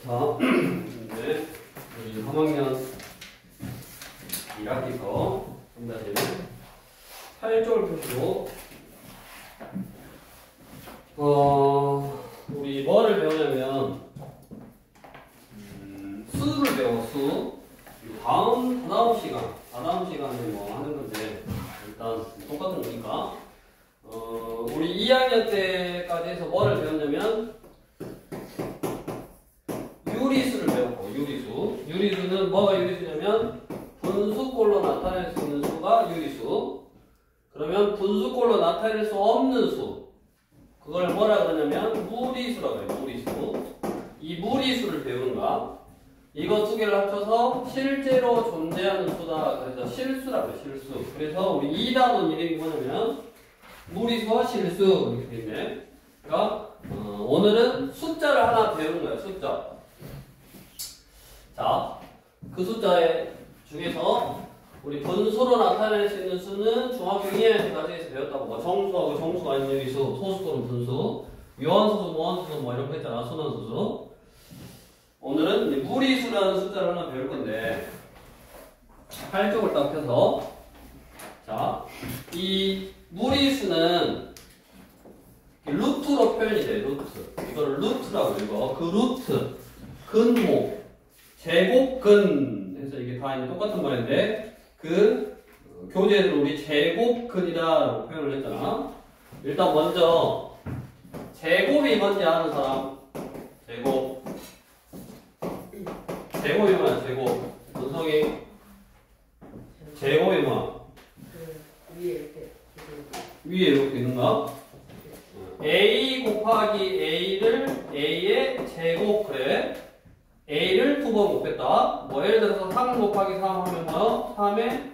자, 이제 우리 3학년 1학기 거 8쪽을 펴시고 우리 뭐를 배우냐면 수를 배워. 수. 다다음 시간에 뭐 하는 건데 일단 똑같은 거니까 우리 2학년 때까지 해서 뭐를 배웠냐면 유리수를 배웠고, 유리수는 뭐가 유리수냐면 분수꼴로 나타낼 수 있는 수가 유리수. 그러면 분수꼴로 나타낼 수 없는 수, 그걸 뭐라 그러냐면 무리수라고 해요. 무리수. 이 무리수를 배우는 거야. 이거 두 개를 합쳐서 실제로 존재하는 수다. 그래서 실수라고 해요. 실수. 그래서 우리 2단원 이름이 뭐냐면 무리수와 실수 이렇게 돼 있네. 그러니까 오늘은 숫자를 하나 배우는 거예요. 숫자. 자, 그 숫자 중에서 우리 분수로 나타낼 수 있는 수는 중학교 2학년 때까지 배웠다고. 뭐 정수하고 정수가 아닌 유리수, 소수 또는 분수, 요한수수, 무한수수 뭐 이런 거 있잖아. 순환수수. 오늘은 이제 무리수라는 숫자를 하나 배울 건데 8쪽을 딱 펴서, 자, 이 무리수는 루트로 표현이 돼. 루트. 이거를 루트라고 읽어. 그 루트, 근목, 제곱근 해서 이게 다 똑같은 말인데 그 교재에서 우리 제곱근이다라고 표현을 했잖아. 일단 먼저 제곱이 뭔지 아는 사람? 제곱이 뭐야? 제곱. 문성이 제곱이 뭐야? 위에 이렇게 있는가? A 곱하기 A를 A의 제곱. 그래. A를 두 번 곱했다. 뭐 예를 들어서 3 곱하기 3 하면 뭐야? 3의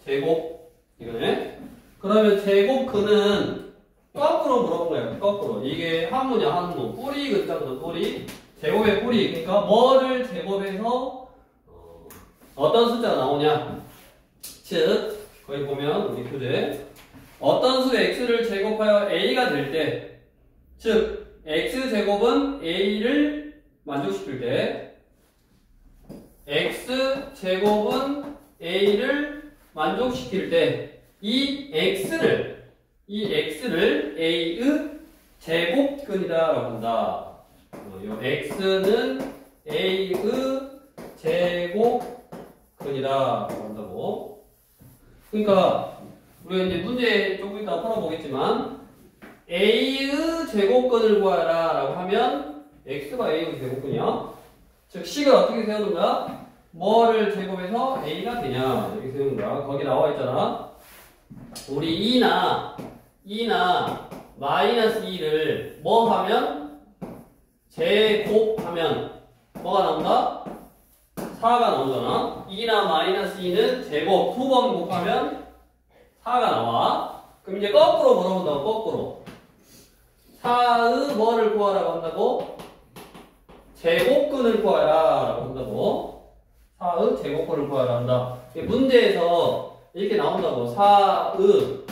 제곱. 이거네. 그러면 제곱근은 거꾸로 물어본 거야. 거꾸로. 이게 한문이야. 한문. 뿌리 근자거든. 뿌리. 제곱의 뿌리. 그러니까 뭐를 제곱해서 어떤 숫자가 나오냐. 즉 거기 보면 우리 교재 어떤 수 x를 제곱하여 a가 될 때, 즉 x제곱은 a를 만족시킬 때, x제곱은 a를 만족시킬 때, 이 x를 a의 제곱근이라고 한다. 이 x는 a의 제곱근이라고 한다고. 그러니까 우리가 이제 문제 조금 이따 풀어보겠지만 a의 제곱근을 구하라 라고 하면 x가 a의 제곱근이야. 즉 식을 어떻게 세우는가? 뭐를 제곱해서 a가 되냐 이렇게 세우는 거야. 거기 나와 있잖아. 우리 2나 마이너스 2를 뭐 하면? 제곱하면 뭐가 나온다? 4가 나오잖아. 2나 마이너스 2는 제곱 두 번 곱하면 4가 나와. 그럼 이제 거꾸로 물어본다고. 거꾸로 4의 뭐를 구하라고 한다고? 제곱근을 구하라 라고 한다고. 4의 제곱근을 구하라 한다. 문제에서 이렇게 나온다고. 4의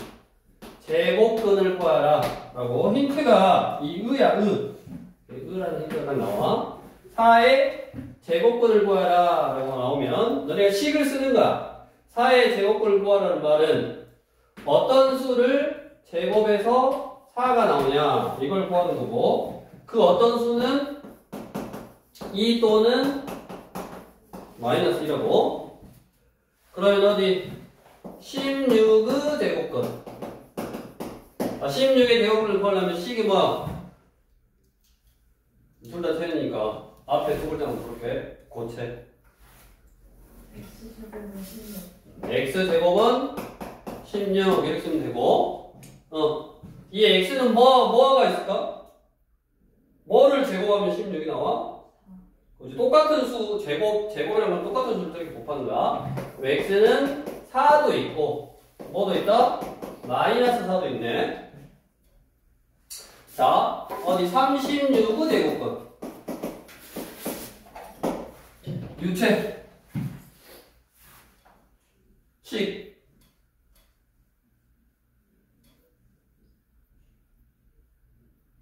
제곱근을 구하라 라고. 힌트가 이 의야. 의라는 힌트가 딱 나와. 4의 제곱근을 구하라 라고 나오면 너네가 식을 쓰는 거야. 4의 제곱근을 구하라는 말은 어떤 수를 제곱해서 4가 나오냐 이걸 구하는 거고, 그 어떤 수는 2 또는 마이너스 2라고. 그러면 어디 16의 제곱근. 16의 제곱근을 구하려면 식이 뭐야? 둘 다 세우니까 앞에 두 글자만 그렇게 고체. x제곱은 16 이렇게 쓰면 되고, 이 x는 뭐가 있을까? 뭐를 제곱하면 16이 나와? 똑같은 수, 제곱이라면 똑같은 수를 이렇게 곱하는 거야. x는 4도 있고, 뭐도 있다? 마이너스 4도 있네. 자, 어디 36의 제곱근. 유체. 식.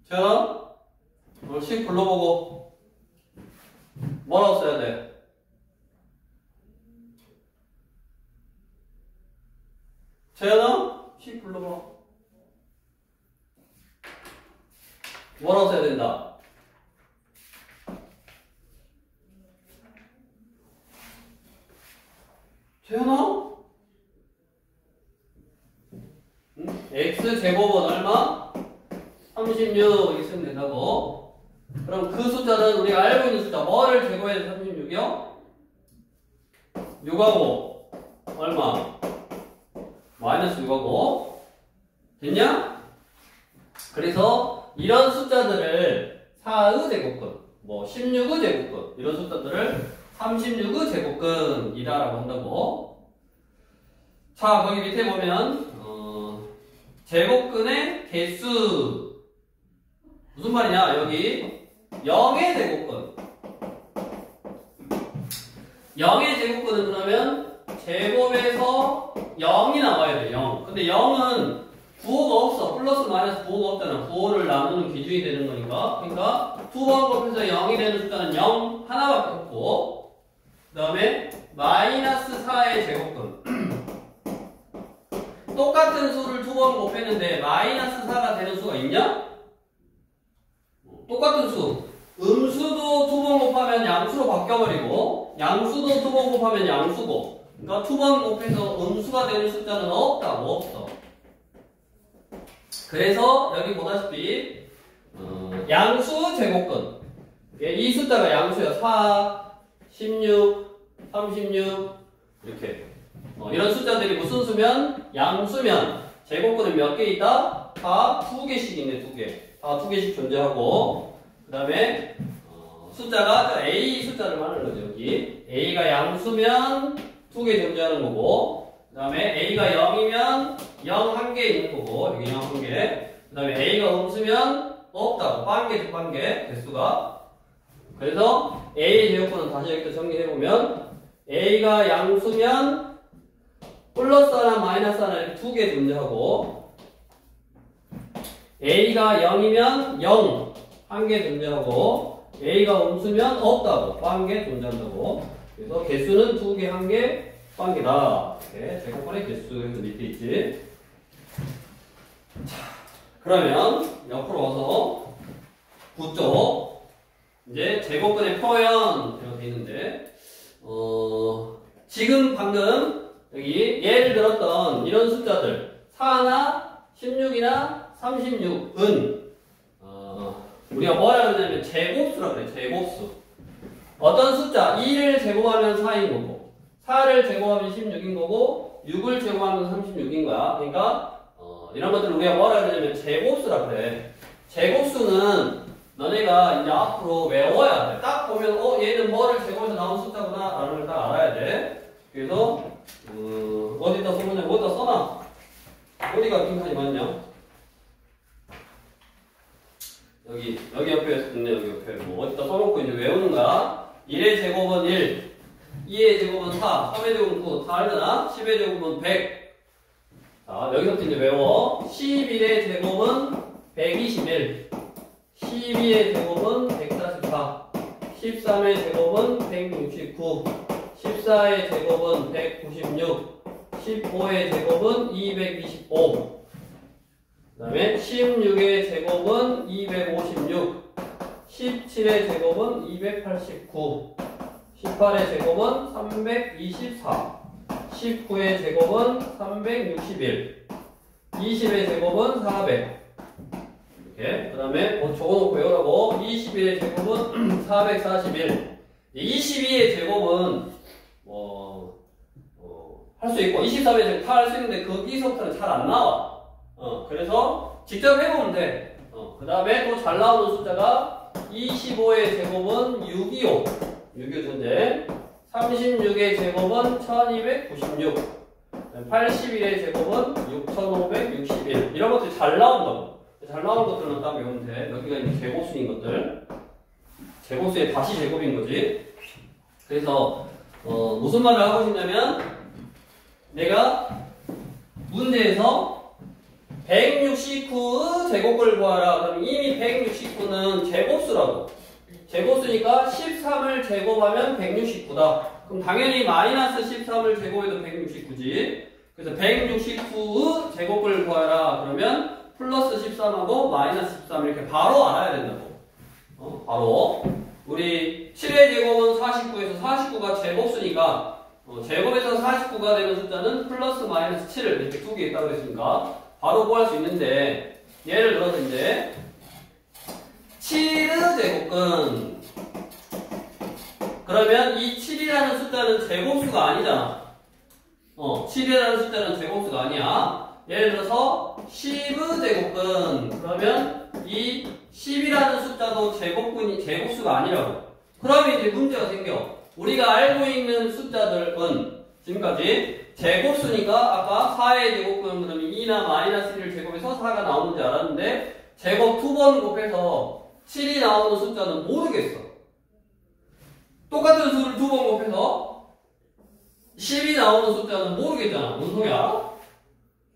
자, 식 불러보고. 뭐라고 써야 된다? 재현아? x제곱은 얼마? 36 이렇게 쓰면 된다고. 그럼 그 숫자는 우리가 알고 있는 숫자 뭐를 제곱해서 36이요? 6하고 얼마? 마이너스 6하고 됐냐? 그래서 이런 숫자들을 4의 제곱근, 뭐 16의 제곱근 이런 숫자들을 36의 제곱근이다라고 한다고. 자, 거기 밑에 보면 제곱근의 개수 무슨 말이냐? 여기 0의 제곱근 0의 제곱근은 그러면 제곱에서 0이 나와야 돼. 0. 근데 0은 부호가 없어. 플러스 마이너스 부호가 없잖아. 부호를 나누는 기준이 되는 거니까. 그러니까 두 번 곱해서 0이 되는 숫자는 0 하나밖에 없고, 그 다음에 마이너스 4의 제곱근 똑같은 수를 두 번 곱했는데 마이너스 4가 되는 수가 있냐? 똑같은 수. 음수도 두 번 곱하면 양수로 바뀌어버리고 양수도 두 번 곱하면 양수고, 그러니까 두 번 곱해서 음수가 되는 숫자는 없다고. 없어. 그래서 여기 보다시피 양수 제곱근 이 숫자가 양수야. 4, 16, 36 이렇게 이런 숫자들이 무슨 수면? 양수면 제곱근은 몇 개 있다? 다 2개씩 있네. 2개. 다 2개씩 존재하고, 그 다음에 숫자가 A 숫자를 말하는 거죠. 여기 A가 양수면 2개 존재하는 거고, 그 다음에 A가 0이면 0 1개 있는 거고, 여기 0 1개. 그 다음에 A가 음수면 없다고. 빵개, 빵개 개수가. 그래서 A 제곱근은 다시 여기서 정리해보면 A가 양수면 플러스 하나 마이너스 하나 이렇게 2개 존재하고, A가 0이면 0 1개 존재하고, A가 음수면 없다고. 빵개 존재한다고. 그래서 개수는 2개, 1개, 빵개다. 이렇게 제곱근의 개수 밑에 있지. 자, 그러면 옆으로 와서 9쪽 이제 제곱근의 표현 이렇게 있는데, 지금 방금 여기 예를 들었던 이런 숫자들 4나 16이나 36은 우리가 뭐라 그러냐면 제곱수라 그래. 제곱수. 어떤 숫자 2를 제곱하면 4인 거고, 4를 제곱하면 16인 거고, 6을 제곱하면 36인 거야. 그러니까 이런 것들을 우리가 뭐라 그러냐면 제곱수라 그래. 제곱수는 너네가 이제 앞으로 외워야 돼. 딱 보면 얘는 뭐를 제곱해서 나온 숫자구나 라는 걸 딱 알아야 돼. 그래서 어디다 써보냐? 어디다 써놔? 어디가 빈칸이 많냐? 여기 옆에 있네. 여기 옆에 뭐 어디다 써놓고 이제 외우는 거야. 1의 제곱은 1, 2의 제곱은 4, 3의 제곱은 9 다 알잖아. 10의 제곱은 100. 자, 여기서부터 이제 외워. 11의 제곱은 121, 12의 제곱은 144, 13의 제곱은 169, 14의 제곱은 196, 15의 제곱은 225, 그 다음에 16의 제곱은 256, 17의 제곱은 289, 18의 제곱은 324, 19의 제곱은 361, 20의 제곱은 400. 이렇게. 그 다음에 적어놓고 외우라고. 21의 제곱은 441. 22의 제곱은 할 수 있고, 23의 제곱 다 할 수 있는데 거기서부터는 잘 안 나와. 그래서 직접 해보면 돼. 그 다음에 또 잘 나오는 숫자가 25의 제곱은 625. 625 존재. 36의 제곱은 1296. 81의 제곱은 6561. 이런 것들이 잘 나온다고. 잘 나오는 것들은 딱 외우면 돼. 여기가 이제 제곱수인 것들. 제곱수의 다시 제곱인 거지. 그래서 무슨 말을 하고 싶냐면, 내가 문제에서 169의 제곱을 구하라. 그럼 이미 169는 제곱수라고. 제곱수니까 13을 제곱하면 169다. 그럼 당연히 마이너스 13을 제곱해도 169지. 그래서 169의 제곱을 구하라. 그러면 플러스 13하고 마이너스 13 이렇게 바로 알아야 된다고. 바로 우리 7의 제곱은 49에서 49가 제곱수니까 제곱에서 49가 되는 숫자는 플러스 마이너스 7을 이렇게 두 개 있다고 했으니까 바로 구할 수 있는데 예를 들어서 이제 7의 제곱근 그러면 이 7이라는 숫자는 제곱수가 아니잖아. 7이라는 숫자는 제곱수가 아니야. 예를 들어서 10의 제곱근 그러면 이 10이라는 숫자도 제곱수가 아니라고. 그러면 이제 문제가 생겨. 우리가 알고 있는 숫자들은 지금까지 제곱수니까 아까 4의 제곱근 그러면 2나 마이너스 1을 제곱해서 4가 나오는 줄 알았는데 제곱 두 번 곱해서 7이 나오는 숫자는 모르겠어. 똑같은 수를 두 번 곱해서 10이 나오는 숫자는 모르겠잖아. 무슨 소리야?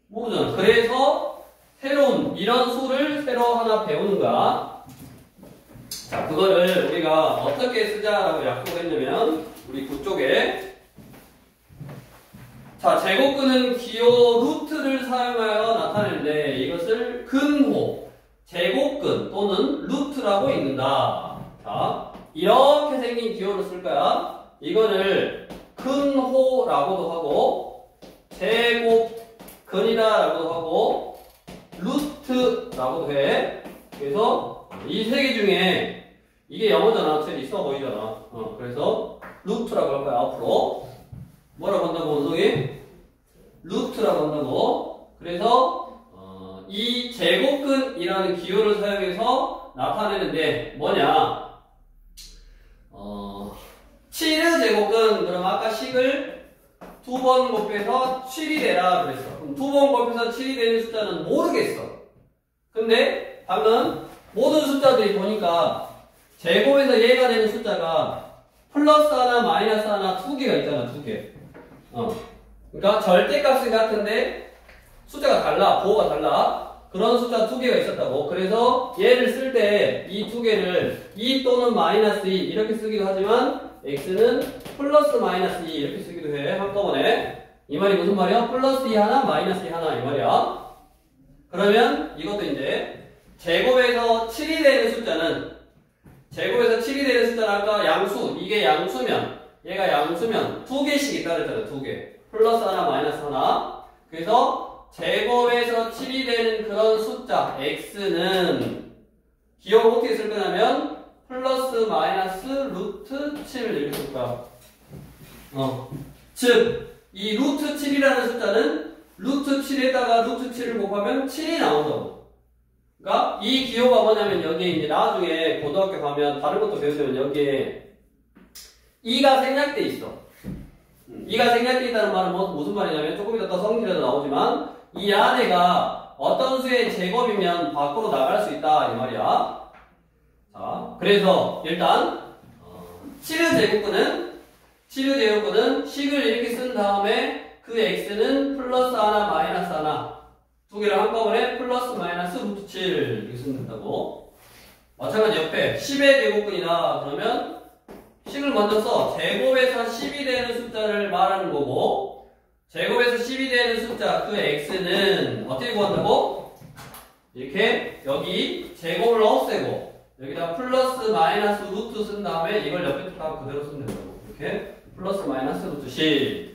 모르잖아. 그래서 새로운 이런 수를 새로 하나 배우는 거야. 자, 그거를 우리가 어떻게 쓰자라고 약속했냐면 우리 9쪽에 자, 제곱근은 기호 루트를 사용하여 나타내는데 이것을 근호, 제곱근 또는 루트라고 읽는다. 자, 이렇게 생긴 기호를 쓸 거야. 이거를 근호라고도 하고 제곱근이다라고도 하고 루트라고도 해. 그래서 이 세 개 중에 이게 영어잖아. 제일 있어 보이잖아. 그래서 루트라고 할 거야. 앞으로 뭐라고 한다고 원성이? 루트라고 한다고. 그래서 이 제곱근이라는 기호를 사용해서 나타내는데 뭐냐? 7의 제곱근 그럼 아까 식을 두 번 곱해서 7이 되라 그랬어. 그럼 두 번 곱해서 7이 되는 숫자는 모르겠어. 근데 방금 모든 숫자들이 보니까 제곱에서 얘가 되는 숫자가 플러스 하나 마이너스 하나 두 개가 있잖아. 두 개. 그러니까 절대값은 같은데 숫자가 달라. 보호가 달라. 그런 숫자 두 개가 있었다고. 그래서 얘를 쓸 때 이 두 개를 2 또는 마이너스 2 이렇게 쓰기도 하지만 x는 플러스 마이너스 2 이렇게 쓰기도 해. 한꺼번에. 이 말이 무슨 말이야? 플러스 2 하나 마이너스 2 하나 이 말이야. 그러면 이것도 이제 제곱에서 7이 되는 숫자는 아까 양수 이게 양수면 얘가 양수면 두 개씩 있다 그랬잖아. 두 개. 플러스 하나 마이너스 하나. 그래서 제곱에서 7이 되는 그런 숫자 x는 기호를 어떻게 쓸 거냐면 플러스 마이너스 루트 7 이렇게 쓸 거야. 즉 이 루트 7이라는 숫자는 루트 7에다가 루트 7을 곱하면 7이 나온다고. 그러니까 이 기호가 뭐냐면 여기에 이제 나중에 고등학교 가면 다른 것도 배우면 여기에 2가 생략돼 있어. 2가 생략돼 있다는 말은 무슨 말이냐면 조금 이따 더 성질에도 나오지만 이 안에가 어떤 수의 제곱이면 밖으로 나갈 수 있다 이 말이야. 자, 그래서 일단 7의 제곱근은 식을 이렇게 쓴 다음에 그 x는 플러스 하나 마이너스 하나 두 개를 한꺼번에 플러스 마이너스 루트 7 이렇게 쓰면 된다고. 마찬가지 옆에 10의 제곱근이다 그러면 식을 먼저 써. 제곱에서 10이 되는 숫자를 말하는 거고 제곱에서 10이 되는 숫자 그 x는 어떻게 구한다고? 이렇게 여기 제곱을 없애고 여기다 플러스 마이너스 루트 쓴 다음에 이걸 옆에 다 그대로 쓰면 된다고. 이렇게 플러스 마이너스 루트 10.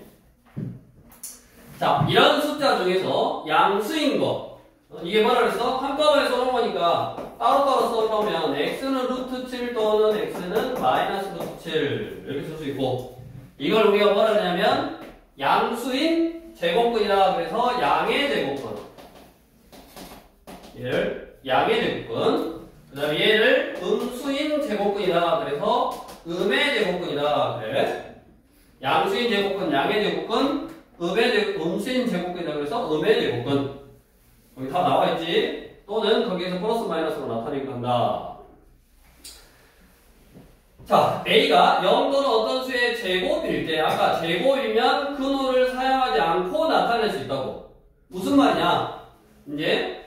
자, 이런 숫자 중에서 양수인 거 이게 뭐라 그랬어? 한꺼번에 써놓은 거니까 따로따로 써놓으면 x는 루트 7 또는 x는 마이너스 루트 7 이렇게 쓸 수 있고 이걸 우리가 뭐라 그러냐면 양수인 제곱근이라 그래서 양의 제곱근 얘를 양의 제곱근 그 다음에 얘를 음수인 제곱근이라 그래서 음의 제곱근이다 그래. 양수인 제곱근, 양의 제곱근, 음수인 제곱근이다 그래서 음의 제곱근. 여기 다 나와있지? 또는 거기에서 플러스 마이너스로 나타내기도 한다. 자, A가 0 또는 어떤 수의 제곱일 때 아까 제곱이면 근호를 사용하지 않고 나타낼 수 있다고. 무슨 말이냐? 이제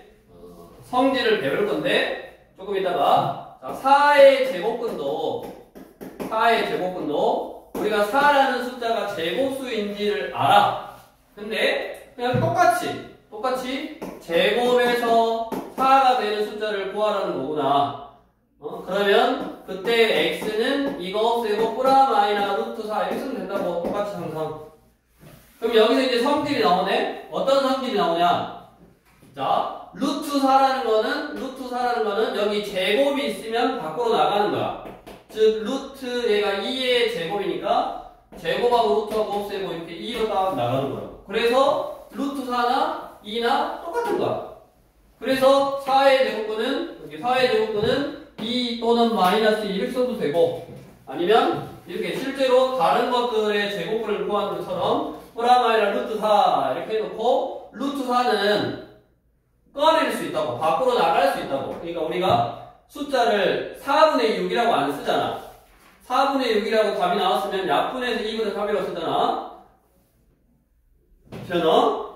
성질을 배울 건데 조금 이따가 자, 4의 제곱근도 우리가 4라는 숫자가 제곱수인지를 알아. 근데 그냥 똑같이 똑같이 제곱에서 4가 되는 숫자를 구하라는 거구나. 그러면 그때 x는 이거 없애고 뿌라 마이너 루트 4 이렇게 쓰면 된다고. 똑같이 항상. 그럼 여기서 이제 성질이 나오네. 어떤 성질이 나오냐? 자, 루트 4라는 거는 여기 제곱이 있으면 밖으로 나가는 거야. 즉 루트 얘가 2의 제곱이니까 제곱하고 루트하고 없애고 이렇게 2로 딱 나가는 거야. 그래서 루트 4나 2나 똑같은 거야. 그래서 4의 제곱근은 여기 4의 제곱근은 2 또는 마이너스 2 이렇게 써도 되고, 아니면 이렇게 실제로 다른 것들의 제곱근을 구하는 것처럼 뿌라 마이너 루트 4 이렇게 해놓고 루트 4는 꺼낼 수 있다고, 밖으로 나갈 수 있다고. 그러니까 우리가 숫자를 4분의 6이라고 안 쓰잖아. 4분의 6이라고 답이 나왔으면 약분해서 2분의 3이라고 쓰잖아. 되나?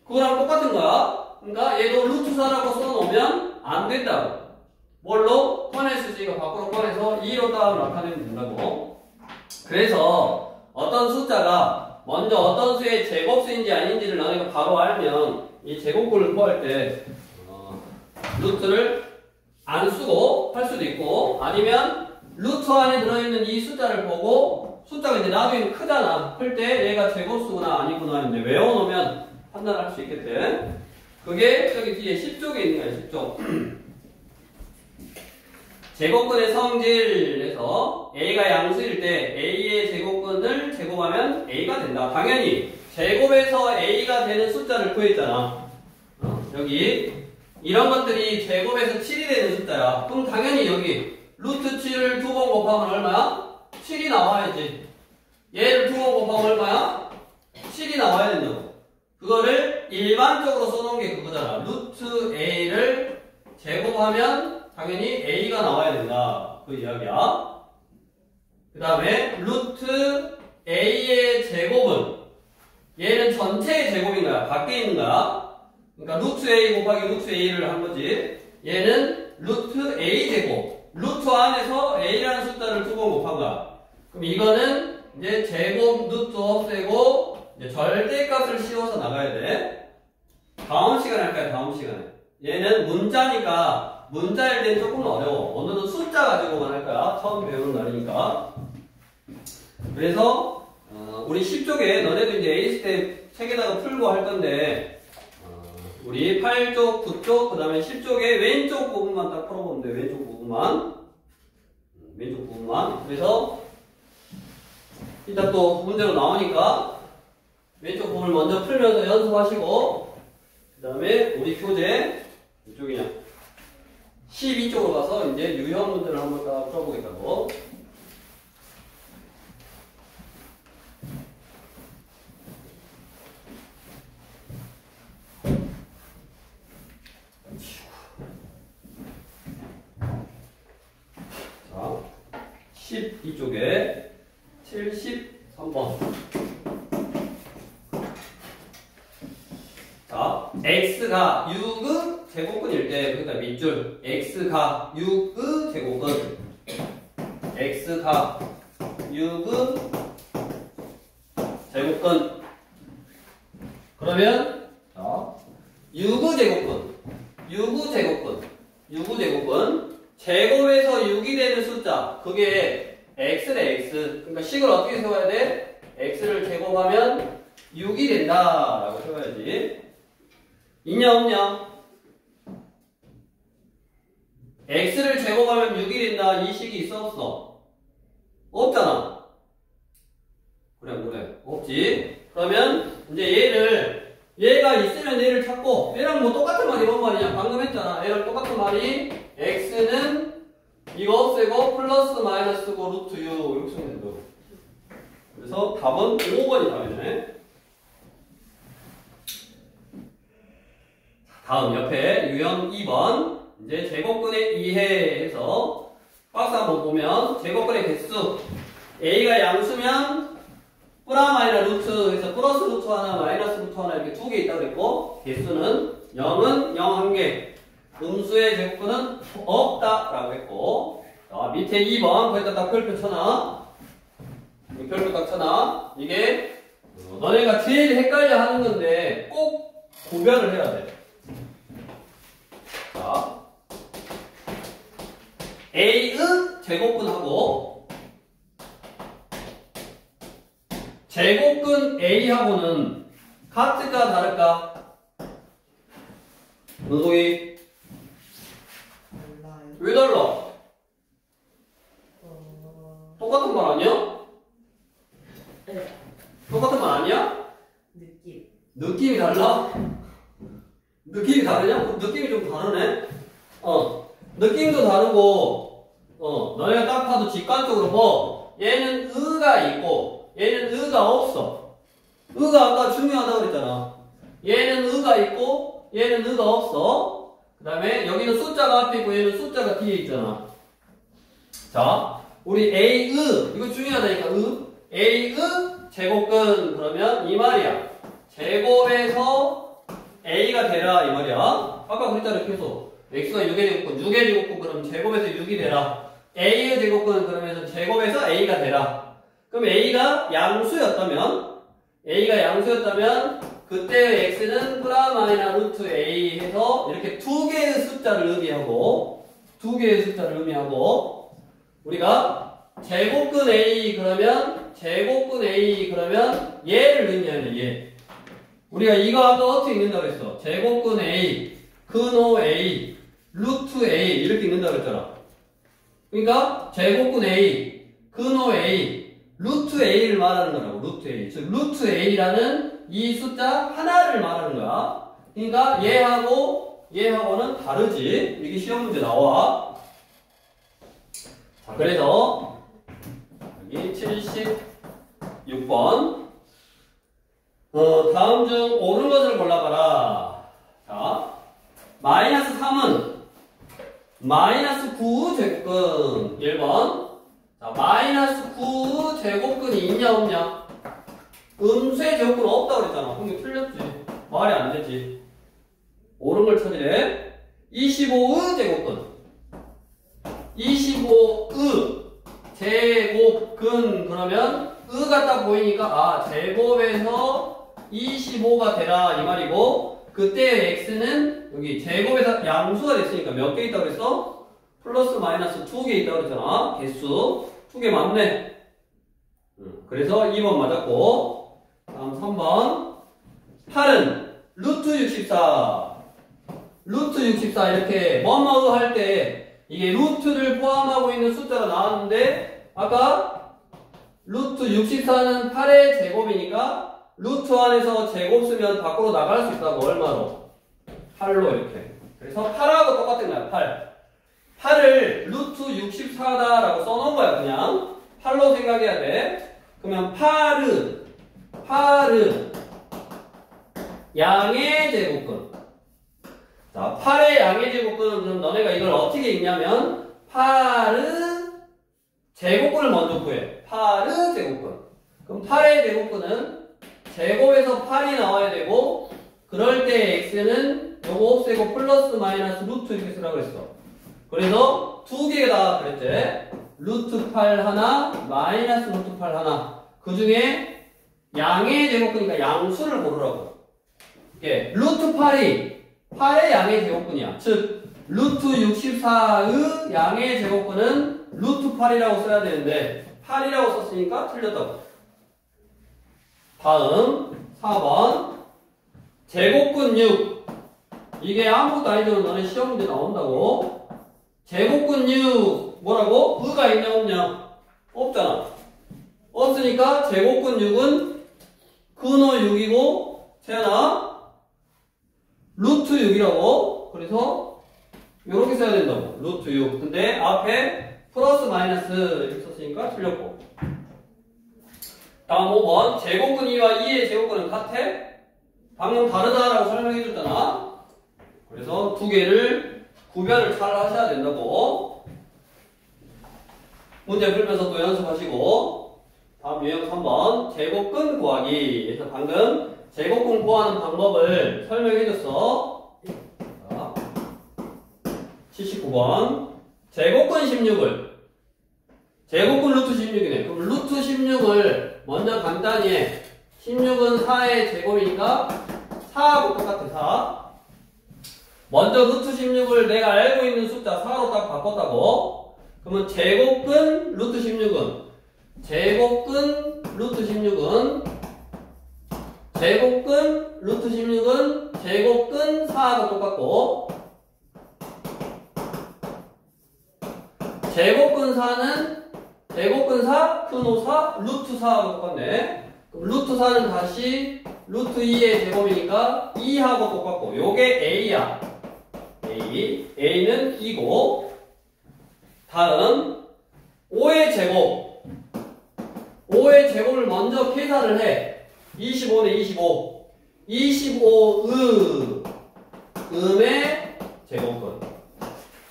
그거랑 똑같은 거야. 그러니까 얘도 루트 4라고 써놓으면 안 된다고. 뭘로? 꺼낼 수 있으니까 밖으로 꺼내서 2로 딱 나타내면 된다고. 그래서 어떤 숫자가 먼저 어떤 수의 제곱수인지 아닌지를 너네가 바로 알면 이 제곱근을 구할 때 루트를 안 쓰고 할 수도 있고, 아니면 루트 안에 들어있는 이 숫자를 보고 숫자가 이제 나중에 크잖아. 클 때 얘가 제곱수구나 아니구나 이제 외워놓으면 판단할 수 있겠대. 그게 저기 뒤에 10쪽에 있는 거야. 10쪽. 제곱근의 성질에서 A가 양수일 때 A의 제곱근을 제곱하면 A가 된다. 당연히 제곱에서 A가 되는 숫자를 구했잖아. 여기 이런 것들이 제곱에서 7이 되는 숫자야. 그럼 당연히 여기 루트 7을 2번 곱하면 얼마야? 7이 나와야지. 얘를 2번 곱하면 얼마야? 7이 나와야 된다고. 그거를 일반적으로 써놓은 게 그거잖아. 루트 A를 제곱하면 당연히 A가 나와야 된다. 그 이야기야. 그 다음에 루트 A의 제곱은 얘는 전체의 제곱인 거야. 밖에 있는 거야. 그러니까 루트 A 곱하기 루트 A를 한 거지. 얘는 루트 A 제곱. 루트 안에서 A라는 숫자를 2번 곱한 거야. 그럼 이거는 이제 제곱 루트 없애고 이제 절대값을 씌워서 나가야 돼. 다음 시간에 할까요? 다음 시간에. 얘는 문자니까 문자일 땐 조금 어려워. 오늘은 숫자 가지고만 할 거야. 처음 배우는 날이니까. 그래서 우리 10쪽에 너네도 이제 A스텝 책에다가 풀고 할 건데 우리 8쪽, 9쪽, 그 다음에 10쪽에 왼쪽 부분만 딱 풀어보면 돼. 왼쪽 부분만. 왼쪽 부분만. 그래서 이따 또 문제로 나오니까 왼쪽 부분을 먼저 풀면서 연습하시고, 그 다음에 우리 교재 이쪽이냐 12쪽으로 가서 이제 유형 문제를 한번 딱 풀어보겠다고. 자, 12쪽에 73번. 자, x가 6의 제곱근일 때, 그러니까 밑줄 x가 6의 제곱근, x가 6의 제곱근. 그러면 자, 6의 제곱근, 6의 제곱근, 6의 제곱근, 제곱에서 6이 되는 숫자, 그게 x래 x. 그러니까 식을 어떻게 세워야 돼? x를 제곱하면 6이 된다라고 세워야지. 있냐 없냐? x를 제곱하면 6이 된다. 이 식이 있어 없어? 없잖아. 그래 없지. 그러면 이제 얘가 있으면 얘를 찾고, 얘랑 뭐 똑같은 말이 뭔 말이냐? 방금 했잖아. 얘랑 똑같은 말이 x는 이거 없애고 플러스 마이너스고 루트 6 이렇게 쓰면 된다. 그래서 답은 5번이 답이네. 다음 옆에 유형 2번. 이제 제곱근의 이해해서 박스 한번 보면 제곱근의 개수 A가 양수면 뿌라 마이너 루트 해서 플러스 루트 하나 마이너스 루트 하나 이렇게 두 개 있다고 그랬고, 개수는 0은 0 1개, 음수의 제곱근은 없다라고 했고, 자, 밑에 2번 거기다 딱 별표 쳐놔. 별표 딱 쳐놔. 이게 너네가 제일 헷갈려 하는 건데 꼭 구별을 해야 돼. 자, A의 제곱근하고 제곱근 A하고는 같을까 다를까? 문송이 달라요. 왜 달라? 똑같은 말 아니야? 네. 똑같은 말 아니야? 느낌. 느낌이 달라? 느낌이 다르냐? 느낌이 좀 다르네? 느낌도 다르고, 너네가 딱 봐도 직관적으로 뭐, 얘는 의가 있고, 얘는 의가 없어. 의가 아까 중요하다고 그랬잖아. 얘는 의가 있고, 얘는 의가 없어. 그 다음에 여기는 숫자가 앞에 있고, 얘는 숫자가 뒤에 있잖아. 자, 우리 A의, 이거 중요하다니까, A의 제곱근, 그러면 이 말이야. 제곱에서 A가 되라, 이 말이야. 아까 그랬잖아, 계속. X가 6의 제곱근, 6의 제곱근, 그럼 제곱에서 6이 되라. A의 제곱근, 그러면서 제곱에서 A가 되라. 그럼 A가 양수였다면, 그때의 X는 프라마이나 루트 A 해서 이렇게 두 개의 숫자를 의미하고, 우리가 제곱근 A 그러면 얘를 의미하는 얘. 우리가 이거 아까 어떻게 읽는다고 했어? 제곱근 A, 근호 A, 루트 A 이렇게 읽는다고 했잖아. 그러니까 제곱근 A, 근호 A, 루트 A를 말하는 거라고. 루트 A. 즉 루트 A라는 이 숫자 하나를 말하는 거야. 그러니까 얘하고는 다르지. 이게 시험 문제 나와. 자, 그래서 여기 76번 다음 중 옳은 것을 골라봐라. 자, 마이너스 3은 마이너스 9 제곱근 1번. 자, 마이너스 9 제곱근이 있냐 없냐? 음수의 제곱근 없다고 그랬잖아. 그럼 틀렸지. 말이 안 되지. 옳은 걸 찾으래. 25의 제곱근. 25의 제곱근 그러면 의가 딱 보이니까 제곱에서 25가 되라 이 말이고, 그때 x는 여기 제곱에서 양수가 됐으니까 몇 개 있다고 그랬어? 플러스 마이너스 2개 있다고 그랬잖아. 개수 2개 맞네. 그래서 2번 맞았고, 다음 3번 8은 루트 64 이렇게 뭐뭐 할 때 이게 루트를 포함하고 있는 숫자가 나왔는데, 아까 루트 64는 8의 제곱이니까 루트 안에서 제곱 쓰면 밖으로 나갈 수 있다고. 얼마로? 8로 이렇게. 그래서 8하고 똑같은 거야. 8을 루트 64다라고 써놓은 거야. 그냥 8로 생각해야 돼. 그러면 8은 양의 제곱근. 자, 8의 양의 제곱근은 그럼 너네가 이걸 어떻게 읽냐면 8의 제곱근을 먼저 구해. 8의 제곱근. 그럼 8의 제곱근은 제곱에서 8이 나와야 되고, 그럴 때 x는 요거 없애고 플러스 마이너스 루트 이렇게 쓰라고 했어. 그래서 두 개다 그랬지. 루트 8 하나, 마이너스 루트 8 하나. 그 중에 양의 제곱근이니까 양수를 고르라고. 이게 루트 8의 양의 제곱근이야. 즉 루트 64의 양의 제곱근은 루트 8이라고 써야 되는데 8이라고 썼으니까 틀렸다고. 다음 4번 제곱근 6. 이게 아무것도 아니지만 너네 시험 문제 나온다고. 제곱근 6 뭐라고? 의가 있냐 없냐? 없잖아. 없으니까 제곱근 6은 근호 6이고 세연아 루트 6이라고. 그래서 요렇게 써야 된다고. 루트 6. 근데 앞에 플러스 마이너스 이렇게 썼으니까 틀렸고. 다음 5번 제곱근 2와 2의 제곱근은 같아? 방금 다르다라고 설명해 줬잖아. 그래서 두 개를 구별을 잘 하셔야 된다고. 문제 풀면서 또 연습하시고. 다음 유형 3번 제곱근 구하기. 그래서 방금 제곱근 구하는 방법을 설명해 줬어. 자, 79번 제곱근 16을 제곱근 루트 16이네. 그럼 루트 16을 먼저 간단히 해. 16은 4의 제곱이니까 4하고 똑같아 4. 먼저 루트 16을 내가 알고 있는 숫자 4로 딱 바꿨다고. 그러면 제곱근 루트 16은 제곱근 루트 16은 제곱근 루트 16은 제곱근 4하고 똑같고 제곱근 4는 제곱근 4, 큰5 4, 루트 4하고 똑같네. 그럼 루트 4는 다시 루트 2의 제곱이니까 2하고 똑같고 요게 A야. A는 2고 다음 5의 제곱 5의 제곱을 먼저 계산을 해. 25네 25 25의 음의 제곱근.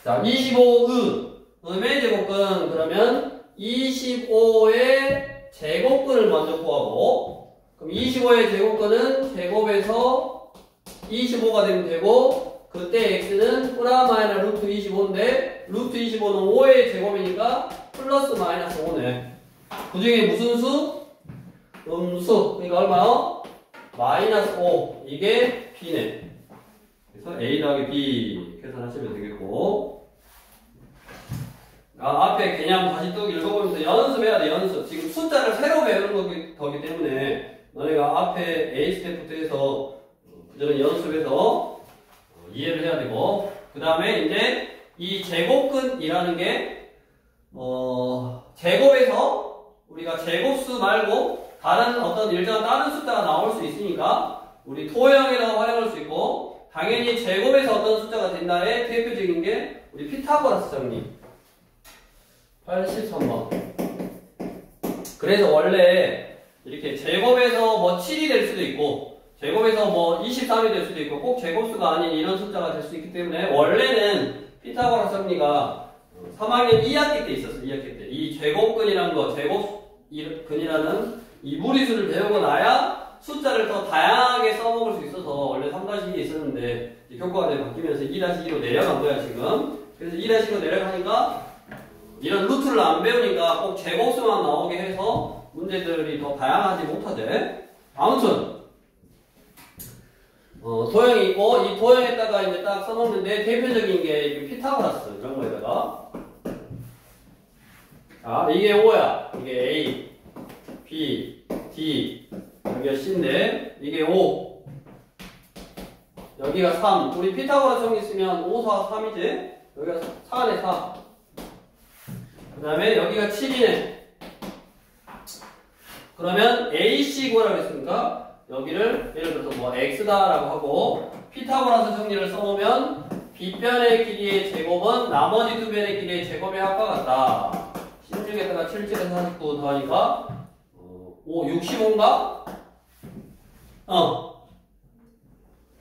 자 25의 음의 제곱근 그러면 25의 제곱근을 먼저 구하고 그럼 25의 제곱근은 제곱에서 25가 되면 되고 그때 x는 프라마이너 루트 25인데 루트 25는 5의 제곱이니까 플러스 마이너스 5네. 그 중에 무슨 수? 음수. 그러니까 얼마요? 마이너스 5. 이게 b네. 그래서 a 더하기 b 계산하시면 되겠고 앞에 개념 다시 또 읽어보면서 연습해야 돼. 연습. 지금 숫자를 새로 배우는 거기 때문에 너네가 앞에 A 스텝부터 해서 그전에 연습해서 이해를 해야 되고 그 다음에 이제 이 제곱근이라는 게 제곱에서 우리가 제곱수 말고 다른 어떤 일정한 다른 숫자가 나올 수 있으니까 우리 토형에다가 활용할 수 있고 당연히 제곱에서 어떤 숫자가 된다의 대표적인 게 우리 피타고라스 정리 83번. 그래서 원래 이렇게 제곱에서 뭐 7이 될 수도 있고 제곱에서 뭐 23이 될 수도 있고 꼭 제곱수가 아닌 이런 숫자가 될 수 있기 때문에 원래는 피타고라스 정리가 3학년 2학기 때 있었어. 2학기 때. 이 제곱근이라는 거, 제곱근이라는 이 무리수를 배우고 나야 숫자를 더 다양하게 써먹을 수 있어서 원래 3-2에 있었는데 교과가 바뀌면서 2-2로 내려간 거야 지금. 그래서 2-2로 내려가니까 이런 루트를 안 배우니까 꼭 제곱수만 나오게 해서 문제들이 더 다양하지 못하대. 아무튼 도형이 있고 이 도형에다가 이제 딱 써먹는데 대표적인 게 피타고라스 이런 거에다가 자 이게 5야. 이게 A, B, D 여기가 C인데 이게 5 여기가 3 우리 피타고라스 정리 쓰면 5, 4, 3이지 여기가 4네 4 그 다음에 여기가 7이네. 그러면 AC 구하라고 했으니까 여기를 예를 들어서 뭐 X다라고 하고 피타고라스 정리를 써놓으면 B변의 길이의 제곱은 나머지 두 변의 길이의 제곱의 합과 같다. 16에다가 77에서 49 더하니까 65인가?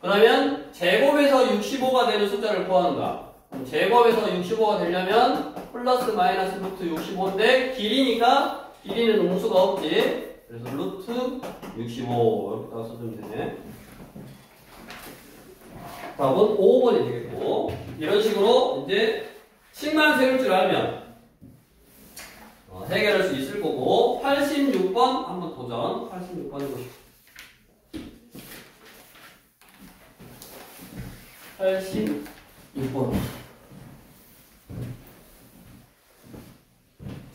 그러면 제곱에서 65가 되는 숫자를 구하는가? 제곱에서 65가 되려면 플러스 마이너스 루트 65인데 길이니까 길이는 음수가 없지. 그래서 루트 65 이렇게 써주면 되네. 답은 5번이 되겠고 이런 식으로 이제 식만 세울 줄 알면 해결할 수 있을 거고 86번 한번 도전. 86번 해보시죠. 86번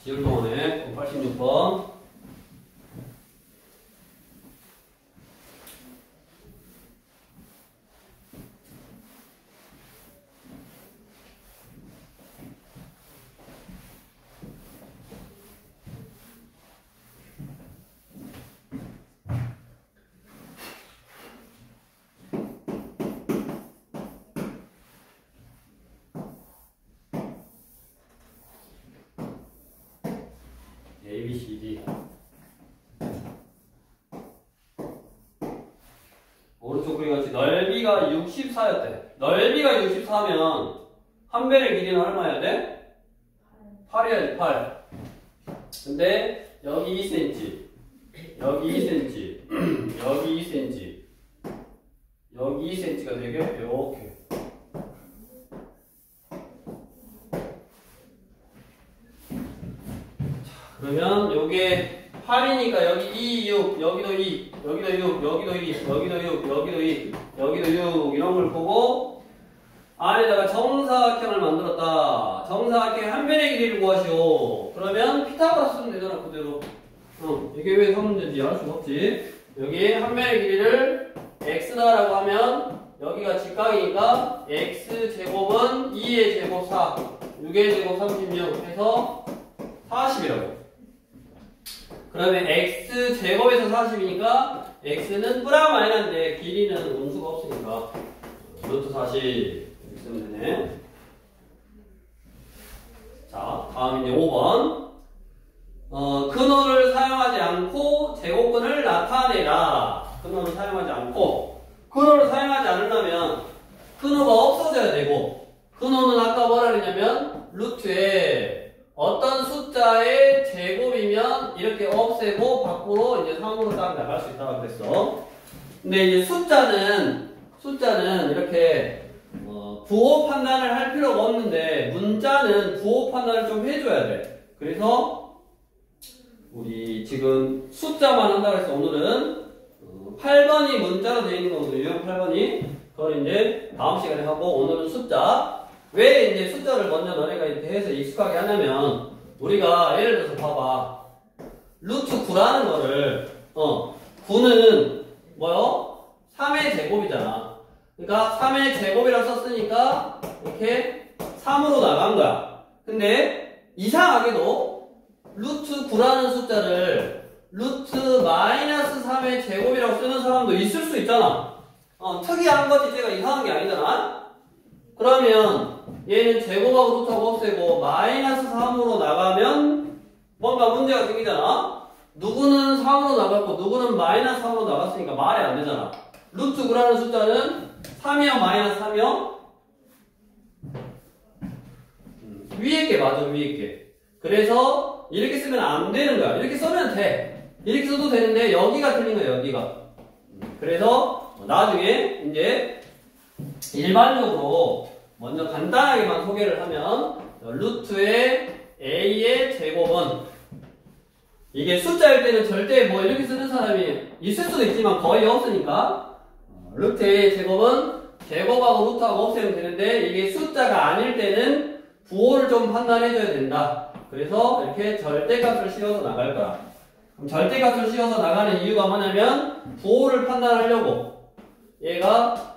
지울 동안에 86번 A, B, C, D 오른쪽 그림 같이 넓이가 64였대. 넓이가 64면 한 변의 길이는 얼마여야 돼? 8이야지 8. 근데 여기 2cm 여기 2cm 여기 2cm 여기 2cm가 되게 이렇게 그러면 요게 8이니까 여기 2, 6, 여기도 2, 여기도 6, 여기도 2, 여기도 6, 여기도 2, 여기도 6 이런 걸 보고 안에다가 정사각형을 만들었다. 정사각형의 한 변의 길이를 구하시오. 그러면 피타고라스 쓰면 되잖아 그대로. 이게 왜 3문제인지 알 수가 없지. 여기 한 변의 길이를 x다라고 하면 여기가 직각이니까 x제곱은 2의 제곱 4, 6의 제곱 36 해서 40이라고. 그러면 x제곱에서 40이니까 x는 뿌라 마이너인데 길이는 음수가 없으니까 루트 40 이렇게 쓰면 되네. 자, 다음 이제 5번. 근호를 사용하지 않고 제곱근을 나타내라. 근호를 사용하지 않고. 근호를 사용하지 않으려면 근호가 없어져야 되고, 근호는 아까 뭐라 그랬냐면 루트에 어떤 숫자의 제곱이면 이렇게 없애고 밖으로 이제 3으로 딱 나갈 수 있다고 그랬어. 근데 이제 숫자는 이렇게 부호 판단을 할 필요가 없는데 문자는 부호 판단을 좀 해줘야 돼. 그래서 우리 지금 숫자만 한다고 해서 오늘은 8번이 문자로 되어 있는 거거든요. 유형 8번이. 그걸 이제 다음 시간에 하고 오늘은 숫자. 왜 이제 숫자를 먼저 너네가 이렇게 해서 익숙하게 하냐면 우리가 예를 들어서 봐봐. 루트 9라는 거를 9는 뭐요? 3의 제곱이잖아. 그러니까 3의 제곱이라고 썼으니까 이렇게 3으로 나간 거야. 근데 이상하게도 루트 9라는 숫자를 루트 마이너스 3의 제곱이라고 쓰는 사람도 있을 수 있잖아. 특이한 거지 쟤가 이상한 게 아니잖아. 그러면 얘는 제곱하고 루트하고 없애고 마이너스 3으로 나가면 뭔가 문제가 생기잖아. 누구는 3으로 나갔고 누구는 마이너스 3으로 나갔으니까 말이 안 되잖아. 루트 9라는 숫자는 3이요 마이너스 3이요? 위에 게 맞아 위에 게. 그래서 이렇게 쓰면 안 되는 거야. 이렇게 쓰면 돼. 이렇게 써도 되는데 여기가 틀린 거야 여기가. 그래서 나중에 이제 일반적으로 먼저 간단하게만 소개를 하면 루트의 a의 제곱은 이게 숫자일 때는 절대 뭐 이렇게 쓰는 사람이 있을 수도 있지만 거의 없으니까 루트 a의 제곱은 제곱하고 루트하고 없애면 되는데 이게 숫자가 아닐 때는 부호를 좀 판단해줘야 된다. 그래서 이렇게 절대값을 씌워서 나갈 거야. 그럼 절대값을 씌워서 나가는 이유가 뭐냐면 부호를 판단하려고 얘가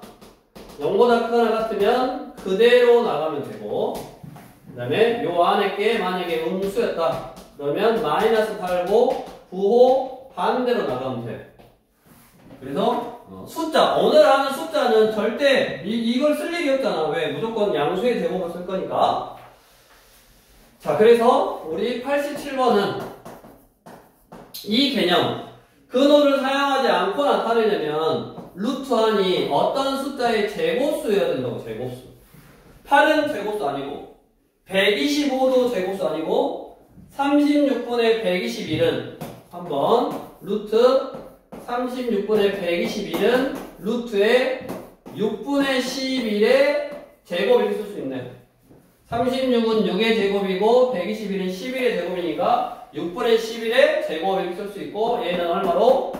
0보다 크거나 같으면 그대로 나가면 되고 그 다음에 요 안에 게 만약에 음수였다 그러면 마이너스 8고 부호 반대로 나가면 돼. 그래서 숫자 오늘 하는 숫자는 절대 이걸 쓸 일이 없잖아. 왜? 무조건 양수의 제곱을 쓸 거니까. 자 그래서 우리 87번은 이 개념 근호를 사용하지 않고 나타내려면 루트 안이 어떤 숫자의 제곱수여야 된다고. 제곱수. 8은 제곱수 아니고 125도 제곱수 아니고 36분의 121은 한번 루트 36분의 121은 루트의 6분의 11의 제곱 이렇게 쓸 수 있네. 36은 6의 제곱이고 121은 11의 제곱이니까 6분의 11의 제곱 이렇게 쓸 수 있고 얘는 얼마로?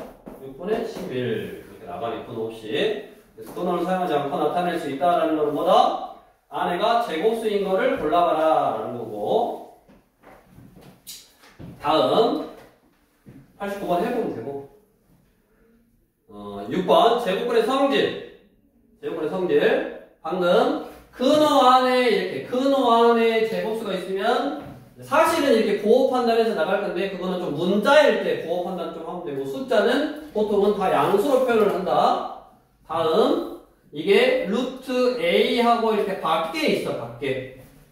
6분의 11 이렇게 나가네. 근호 없이. 그래서 근호를 사용하지 않고 나타낼 수 있다라는 건 뭐다? 안에가 제곱수인 거를 골라봐라 라는 거고. 다음 89번 해보면 되고 6번 제곱근의 성질. 제곱근의 성질. 방금 근호 안에 이렇게 근호 안에 제곱수가 있으면 사실은 이렇게 부호 판단해서 나갈 건데 그거는 좀 문자일 때 부호 판단 좀 하면 되고 숫자는 보통은 다 양수로 표현을 한다. 다음 이게 루트 a하고 이렇게 밖에 있어.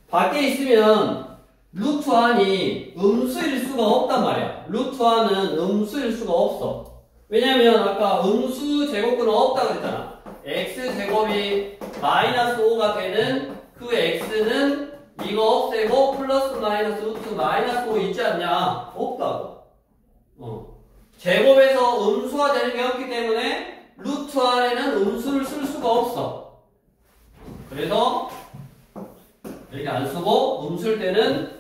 밖에 있으면 루트 안이 음수일 수가 없단 말이야. 루트 안은 음수일 수가 없어. 왜냐면 아까 음수 제곱근은 없다고 그랬잖아. x제곱이 마이너스 5가 되는 그 x는 이거 없애고 플러스 마이너스 루트 마이너스 5 있지 않냐? 없다고. 제곱에서 음수가 되는 게 없기 때문에 루트 안에는 음수를 쓸 수가 없어. 그래서 이렇게 안 쓰고 음수일 때는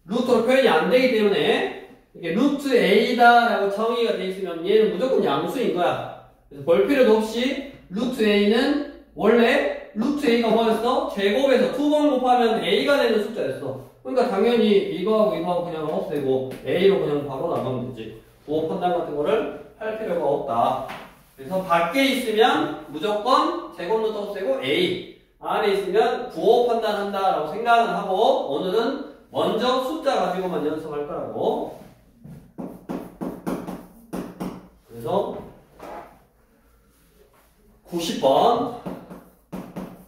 루트로 표현이 안 되기 때문에 이게 루트 A다 라고 정의가 돼 있으면 얘는 무조건 양수인 거야. 그래서 볼 필요도 없이 루트 A는 원래 루트 A가 뭐였어? 제곱에서 두 번 곱하면 A가 되는 숫자였어. 그러니까 당연히 이거하고 그냥 없애고 A로 그냥 바로 나가면 되지. 부호 판단 같은 거를 할 필요가 없다. 그래서 밖에 있으면 무조건 제곱 루트 없애고 A, 안에 있으면 부호 판단한다 라고 생각은 하고 오늘은 먼저 숫자 가지고만 연습할 거라고. 그래서 90번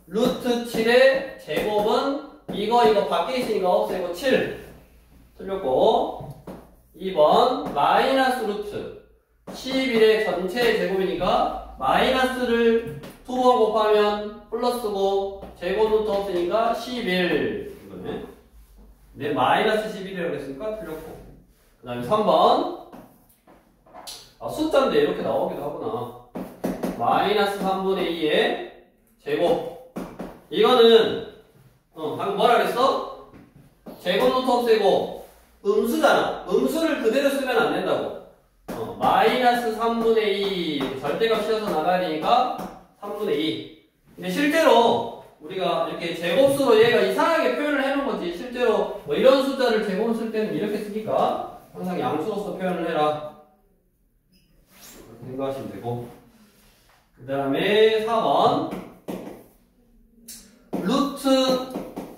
루트 7의 제곱은 이거 밖에 있으니까 없애고 7 틀렸고 2번 마이너스 루트 11의 전체 제곱이니까 마이너스를 두 번 곱하면 플러스고 제곱 루트 없으니까 11 이거네. 네, 마이너스 11이라고 했으니까 틀렸고 그 다음에 3번 숫자인데 이렇게 나오기도 하구나. 마이너스 3분의 2의 제곱. 이거는 방금 뭐라 그랬어? 제곱 루트 없애고 음수잖아. 음수를 그대로 쓰면 안 된다고. 마이너스 3분의 2 절대값 씌워서 나가야 되니까 3분의 2. 근데 실제로 우리가 이렇게 제곱수로 얘가 이상하게 표현을 해놓은 거지. 실제로 뭐 이런 숫자를 제곱 쓸 때는 이렇게 쓰니까 항상 양수로서 표현을 해라. 생각하시면 되고. 그 다음에 4번 루트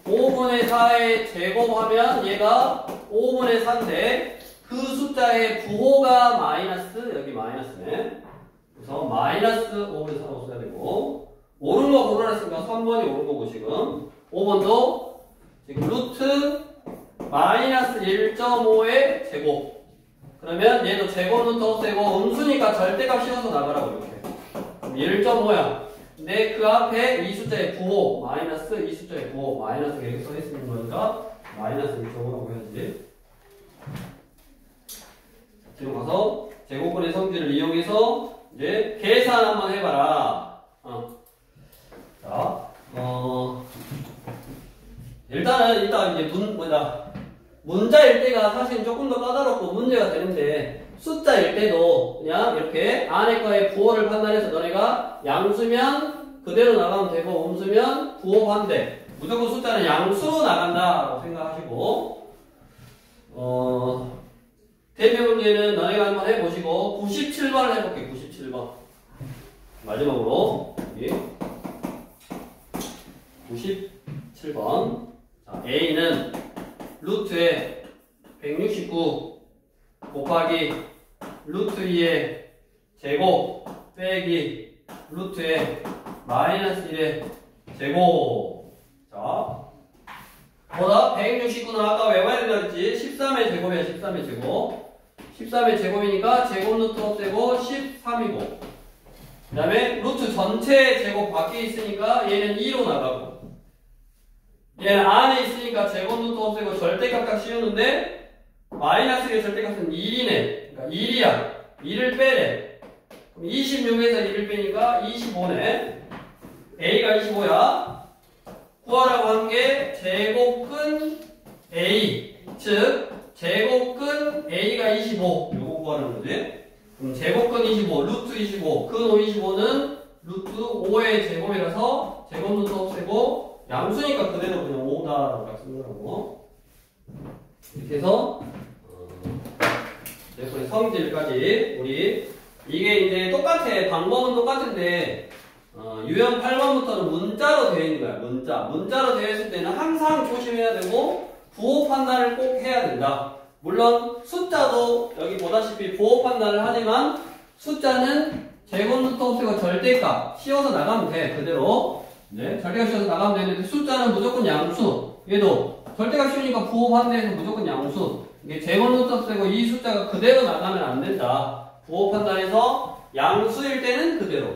5분의 4의 제곱하면 얘가 5분의 4인데 그 숫자의 부호가 마이너스, 여기 마이너스네. 그래서 마이너스 5분의 4라고 써야 되고 옳은 거 고르랬으니까 3번이 옳은 거고 지금 5번도 지금 루트 마이너스 1.5의 제곱. 그러면 얘도 제곱 루트 없애고 음수니까 절대값 씌워서 나가라고 이렇게 1.5야. 근데 그 앞에 이 숫자의 부호 마이너스 이 숫자의 부호 마이너스가 이렇게 써있는 거니까 마이너스 1.5라고 해야지. 지금 가서 제곱근의 성질을 이용해서 이제 계산 한번 해봐라. 자, 일단 이제 문자일 때가 사실 조금 더 까다롭고 문제가 되는데 숫자일 때도 그냥 이렇게 안에 거의 부호를 판단해서 너네가 양수면 그대로 나가면 되고 음수면 부호 반대. 무조건 숫자는 양수로 나간다라고 생각하시고 대표 문제는 너네가 한번 해보시고 97번을 해볼게. 97번 마지막으로 여기 97번 자, A는 루트에 169 곱하기 루트 2의 제곱 빼기 루트에 마이너스 1의 제곱. 자, 보다 169는 아까 외워야 된다 그랬지. 13의 제곱이야. 13의 제곱. 13의 제곱이니까 제곱 루트 없애고 13이고 그 다음에 루트 전체 제곱 밖에 있으니까 얘는 2로 나가고 얘는 안에 있으니까 제곱 루트 없애고 절대값 씌우는데 마이너스의 절대값은 1이네. 그러니까 1이야. 2를 빼래. 그럼 26에서 1을 빼니까 25네. A가 25야. 구하라고 한 게 제곱근 A. 즉, 제곱근 A가 25. 요거 구하는 거지. 그럼 제곱근 25, 루트 25, 근 25는 루트 5의 제곱이라서 제곱 루트 없애고 양수니까 그대로 그냥 5다라고 쓰는 거라고. 이렇게 해서 성질까지 우리 이게 이제 똑같아. 방법은 똑같은데 유형 8번부터는 문자로 되어 있는 거야. 문자로 되어 있을 때는 항상 조심해야 되고 부호 판단을 꼭 해야 된다. 물론 숫자도 여기 보다시피 부호 판단을 하지만 숫자는 제곱 루트 없애고 절대값 씌워서 나가면 돼. 그대로 네, 절대값 씌워서 나가면 되는데 숫자는 무조건 양수. 얘도 절대값 씌우니까 부호 반대해서 무조건 양수. 이게 제곱 루트 없애고 이 숫자가 그대로 나가면 안 된다. 부호 판단해서 양수일 때는 그대로,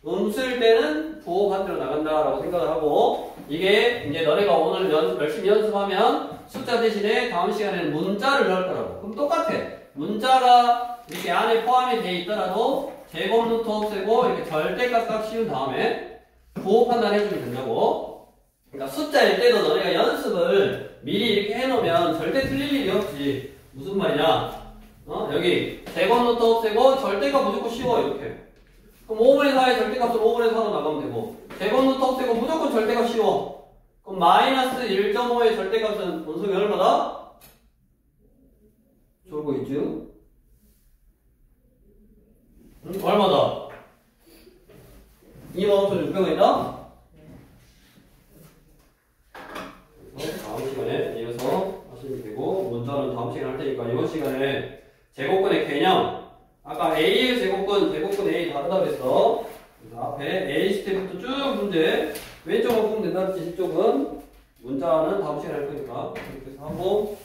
음수일 때는 부호 반대로 나간다라고 생각을 하고, 이게 이제 너네가 오늘 열심히 연습하면 숫자 대신에 다음 시간에는 문자를 넣을 거라고. 그럼 똑같아. 문자가 이렇게 안에 포함이 돼 있더라도 제곱 루트 없애고 이렇게 절대값 씌운 다음에 부호 판단해주면 된다고. 그러니까 숫자일 때도 너네가 연습을 미리 이렇게 해놓으면 절대 틀릴 일이 없지. 무슨 말이냐? 여기 제곱노트 없애고 절대값 무조건 씌워 이렇게. 그럼 5분의 4의 절대값은 5분의 4로 나가면 되고 제곱노트 없애고 무조건 절대값 씌워. 그럼 마이너스 1.5의 절대값은 원성이 얼마다? 졸고 있죠? 얼마다? 25,600원이다? 다음 시간에 이어서 하시면 되고 문자는 다음 시간에 할 테니까 이번 시간에 제곱근의 개념 아까 A의 제곱근 A 다르다 그랬어. 그래서 앞에 A 시트부터 쭉 문제 왼쪽은 푸면 된다 했지 이쪽은 문자는 다음 시간에 할 거니까 이렇게 해서 하고